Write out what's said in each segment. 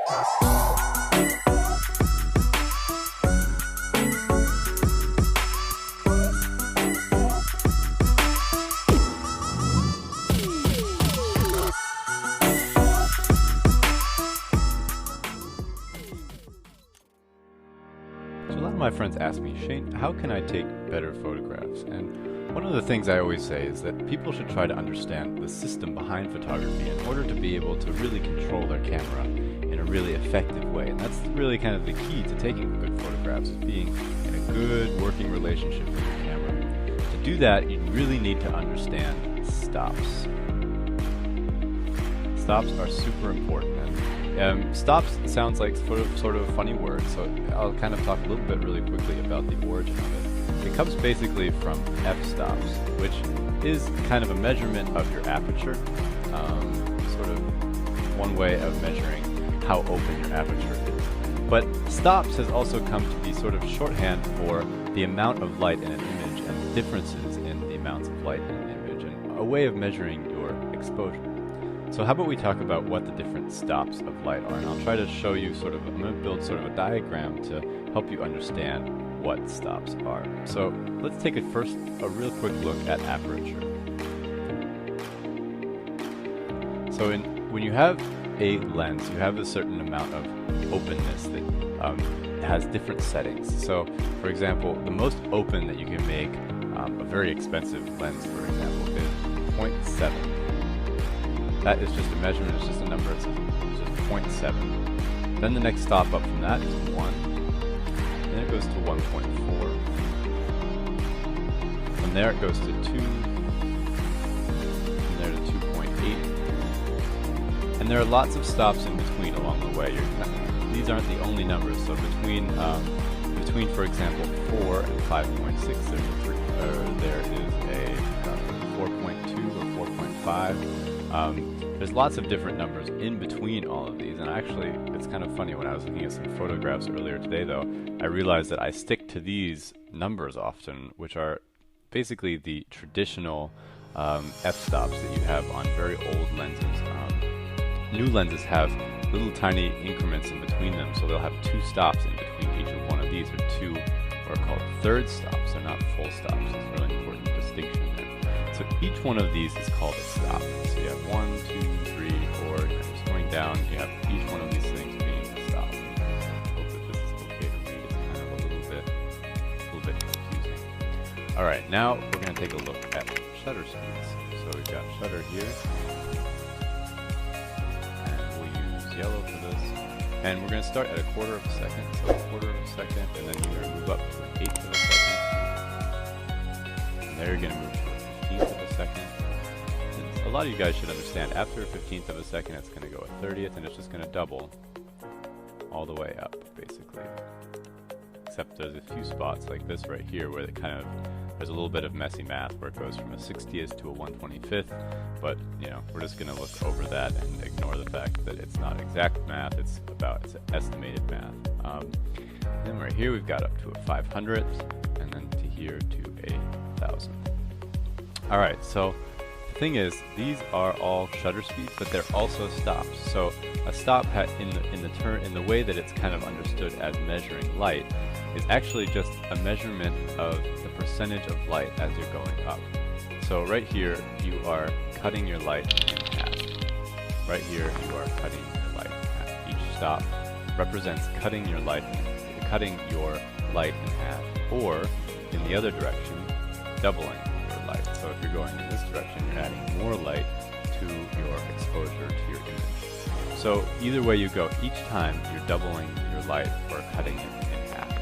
So a lot of my friends ask me, Shane, how can I take better photographs? And one of the things I always say is that people should try to understand the system behind photography in order to be able to really control their camera in a really effective way. And that's really kind of the key to taking good photographs, is being in a good working relationship with your camera. To do that, you really need to understand stops. Stops are super important. Stops sounds like sort of a funny word, so I'll kind of talk a little bit really quickly about the origin of it. It comes basically from f-stops, which is kind of a measurement of your aperture, sort of one way of measuring how open your aperture is. But stops has also come to be sort of shorthand for the amount of light in an image and differences in the amounts of light in an image, and a way of measuring your exposure. So how about we talk about what the different stops of light are, and I'll try to show you I'm going to build sort of a diagram to help you understand what stops are. So let's take a real quick look at aperture. So when you have a lens, you have a certain amount of openness that has different settings. So for example, the most open that you can make a very expensive lens, for example, is 0.7. That is just a measurement, it's just a number, it's just 0.7. Then the next stop up from that is 1. And then it goes to 1.4. From there it goes to 2. From there to 2.8. And there are lots of stops in between along the way. These aren't the only numbers. So between for example, 4 and 5.6, there is a 4.2 or 4.5. There's lots of different numbers in between all of these, and actually it's kind of funny, when I was looking at some photographs earlier today though, I realized that I stick to these numbers often, which are basically the traditional f-stops that you have on very old lenses. New lenses have little tiny increments in between them, so they'll have 2 stops in between each of one of these, or 2 what are called third stops. They're not full stops. It's a really important distinction there. So each one of these is called a stop. So you have 1, 2, 3, 4, just going down, you have each one of these things being a stop. I hope that this is okay to read. It's kind of a little bit confusing. Alright, now we're going to take a look at shutter speeds. So we've got shutter here. And we'll use yellow for this. And we're going to start at 1/4 of a second. So 1/4 of a second, and then you're going to move up to 1/8 of a second. And there you're going to move to 1/15 of a second. And a lot of you guys should understand, after a 1/15 of a second, it's going to go a 1/30th, and it's just going to double all the way up, basically. Except there's a few spots like this right here where there's a little bit of messy math where it goes from a 60th to a 1/25th, but we're just going to look over that and ignore the fact that it's not exact math, it's estimated math. Then right here we've got up to a 500th, and then to here to a 1000th. Alright, so the thing is, these are all shutter speeds, but they're also stops. So a stop in the way that it's kind of understood as measuring light is actually just a measurement of the percentage of light as you're going up. So right here you are cutting your light in half. Right here you are cutting your light in half. Each stop represents cutting your light in half, or in the other direction, doubling your light. So if you're going in this direction, you're adding more light to your exposure to your image. So either way you go, each time you're doubling your light or cutting it in half.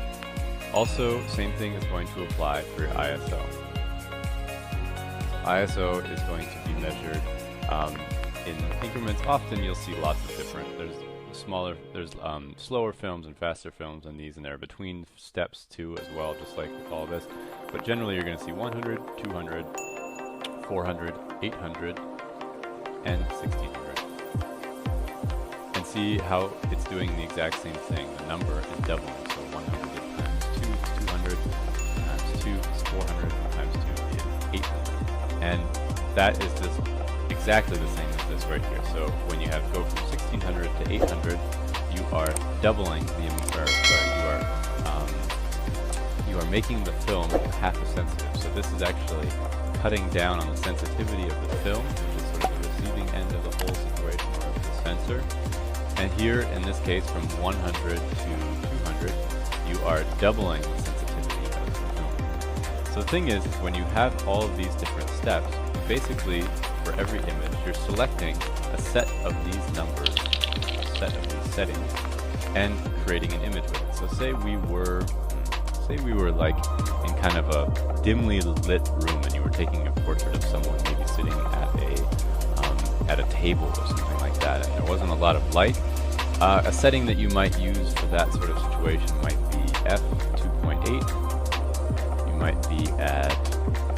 Also, same thing is going to apply for your ISO. ISO is going to be measured in increments. Often you'll see lots of different, there's slower films and faster films in these, and there are between steps too as well, just like with all this. But generally you're going to see 100, 200, 400, 800, and 1600. And see how it's doing the exact same thing, the number and doubling. So 100 times 2 is 200, times 2 is 400, times 2 is 800. And that is just exactly the same as this right here. So when you go from 1600 to 800, you are doubling the you are making the film half as sensitive. So this is actually cutting down on the sensitivity of the film, which is sort of the receiving end of the whole situation, or of the sensor. And here, in this case, from 100 to 200, you are doubling the sensitivity of the film. So the thing is, when you have all of these different steps, basically, for every image, you're selecting a set of these numbers, a set of these settings, and creating an image with it. So say we were like in kind of a dimly lit room, and you were taking a portrait of someone maybe sitting at a table or something like that, and there wasn't a lot of light. A setting that you might use for that sort of situation might be f2.8. You might be at,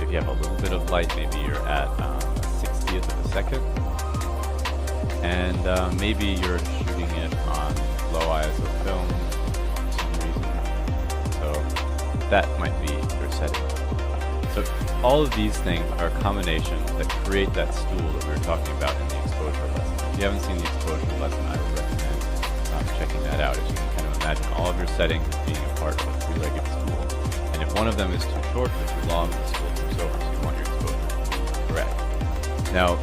if you have a little bit of light, maybe you're at 60th of a second, and maybe you're shooting it on low ISO film for some reason. So that might be your setting. So all of these things are combinations that create that stool that we were talking about in the exposure lesson. If you haven't seen the exposure lesson, I would recommend checking that out. As you can kind of imagine all of your settings as being a part of a three-legged stool. And if one of them is too short or too long, the stool moves over, so you want your exposure to be correct. Now,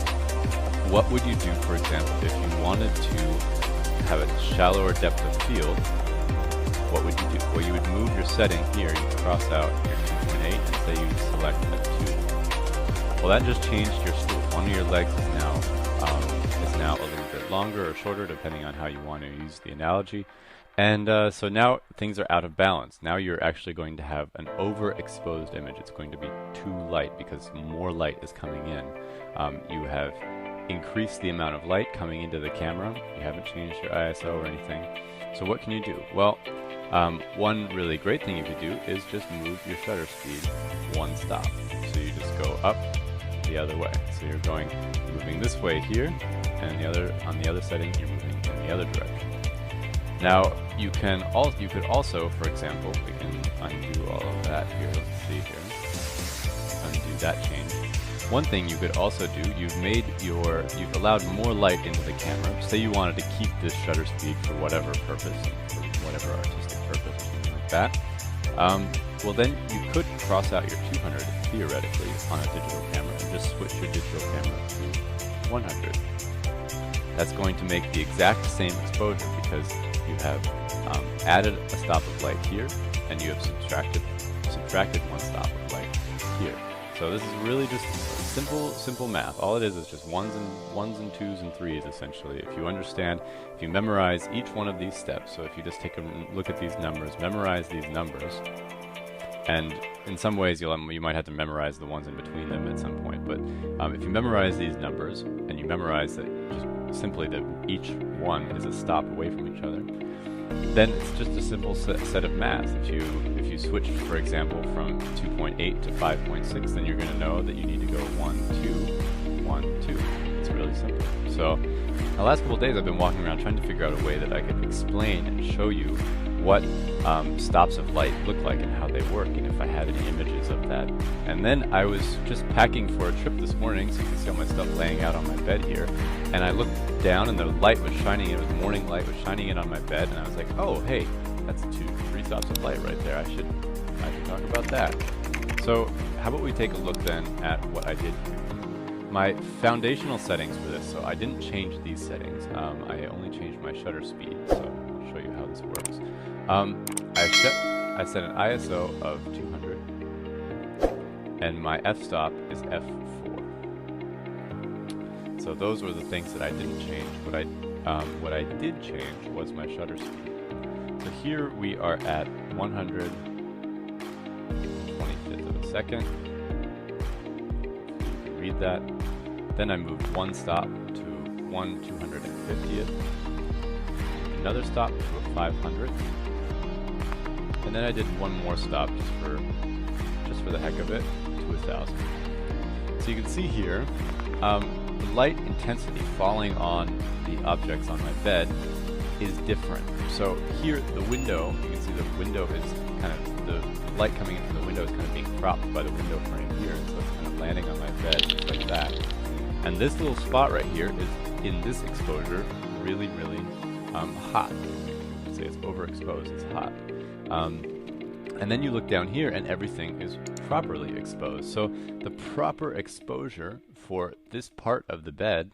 what would you do, for example, if you wanted to have a shallower depth of field? What would you do? Well, you would move your setting here. You cross out your 2.8 and say you select a 2. Well, that just changed your stool. One of your legs is now a little bit longer or shorter, depending on how you want to use the analogy. And so now things are out of balance. Now you're actually going to have an overexposed image. It's going to be too light because more light is coming in. You have increased the amount of light coming into the camera. You haven't changed your ISO or anything. So what can you do? Well, one really great thing you could do is just move your shutter speed one stop. So you just go up the other way. So you're moving this way here, and on the other setting you're moving in the other direction. Now you could also, for example, we can undo all of that here. Let's see here. Undo that change. One thing you could also do, you've allowed more light into the camera. Say you wanted to keep this shutter speed for whatever purpose, for whatever artistic purpose, or something like that. Well, then you could cross out your 200 theoretically on a digital camera and just switch your digital camera to 100. That's going to make the exact same exposure because you have added a stop of light here, and you have subtracted one stop of light here. So this is really just simple math. All it is just ones and twos and threes, essentially. If you memorize each one of these steps, so if you just take a look at these numbers, memorize these numbers, and in some ways you might have to memorize the ones in between them at some point, but if you memorize these numbers, and you memorize that just simply that each one is a stop away from each other, then it's just a simple set of math. If you switch, for example, from 2.8 to 5.6, then you're going to know that you need to go 1, 2, 1, 2. It's really simple. So the last couple of days I've been walking around trying to figure out a way that I could explain and show you what stops of light look like and how they work, and if I had any images of that. And then I was just packing for a trip this morning, so you can see all my stuff laying out on my bed here, and I looked down and the light was shining in. It was morning light was shining in on my bed, and I was like, oh hey, that's 3 stops of light right there. I should talk about that. So how about we take a look then at what I did here. My foundational settings for this, so I didn't change these settings. I only changed my shutter speed, so I'll show you how this works. I set an ISO of 200, and my f-stop is f4. So those were the things that I didn't change. What I did change was my shutter speed. So here we are at 125th of a second. You can read that. Then I moved one stop to 1/250th. Another stop to a 500th. And then I did one more stop just for the heck of it to 1,000. So you can see here, the light intensity falling on the objects on my bed is different. So here, the window, you can see the window is kind of, the light coming in from the window is kind of being cropped by the window frame here, and so it's kind of landing on my bed just like that. And this little spot right here is, in this exposure, really, really hot. say it's overexposed, it's hot. And then you look down here and everything is properly exposed. So the proper exposure for this part of the bed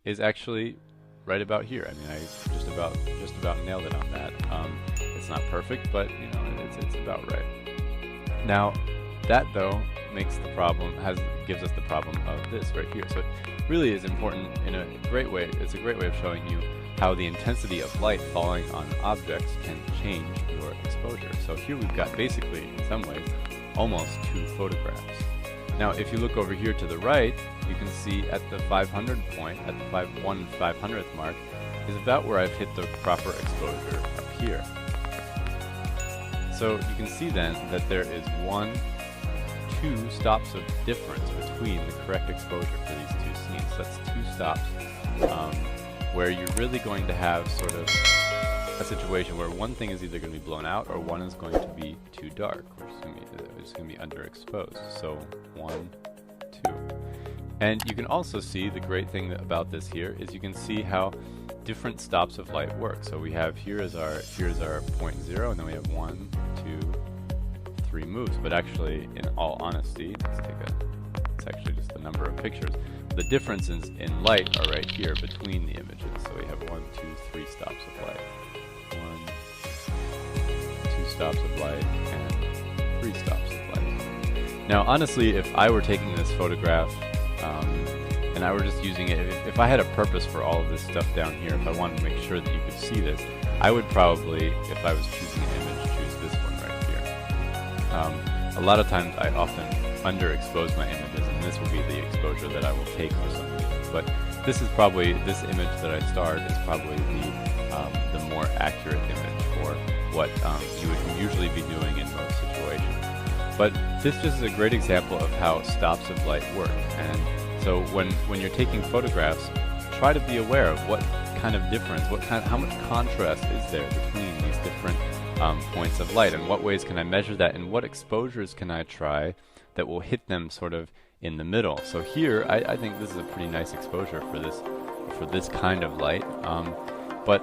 is actually right about here. I mean, I just about nailed it on that. It's not perfect, but you know, it's about right. Now, that though makes the problem, gives us the problem of this right here. So it really is important in a great way. It's a great way of showing you how the intensity of light falling on objects can change your exposure. So here we've got basically, in some ways, almost 2 photographs. Now, if you look over here to the right, you can see at the 500 point, at the 1/500th mark, is about where I've hit the proper exposure up here. So you can see then that there is 2 stops of difference between the correct exposure for these 2 scenes. That's 2 stops where you're really going to have sort of a situation where one thing is either going to be blown out or one is going to be too dark, which is going to be underexposed. So 1, 2. And you can also see the great thing about this here is you can see how different stops of light work. So we have here's our point 0, and then we have 1, 2, 3 moves. But actually, in all honesty, it's actually just the number of pictures. The differences in light are right here between the images. So we have 1, 2, 3 stops of light. 1, 2 stops of light, and 3 stops of light. Now, honestly, if I were taking this photograph and I were just using it, if I had a purpose for all of this stuff down here, if I wanted to make sure that you could see this, I would probably, if I was choosing an image, choose this one right here. A lot of times I often underexpose my images, and this will be the exposure that I will take for some reason. But this image that I starred is probably the more accurate image for what you would usually be doing in most situations. But this just is a great example of how stops of light work. And so when you're taking photographs, try to be aware of what kind of difference, how much contrast is there between these different points of light, and what ways can I measure that, and what exposures can I try that will hit them sort of in the middle. So here, I think this is a pretty nice exposure for this kind of light. But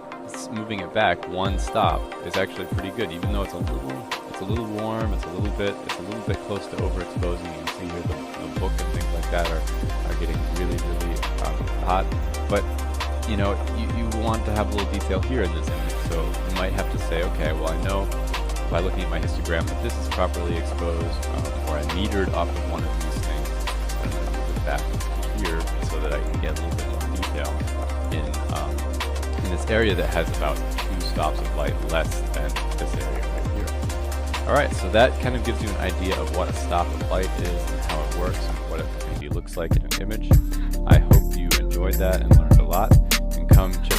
moving it back 1 stop is actually pretty good, even though it's a little warm, it's a little bit close to overexposing. You can see here the book and things like that are getting really hot. But you know, you want to have a little detail here in this image, so you might have to say, okay, well, I know by looking at my histogram that this is properly exposed, or I metered off of one of these things, and then move it back here so that I can get a little bit more detail in this area that has about 2 stops of light less than this area right here. Alright, so that kind of gives you an idea of what a stop of light is and how it works and what it maybe looks like in an image. I hope you enjoyed that and learned a lot. And come check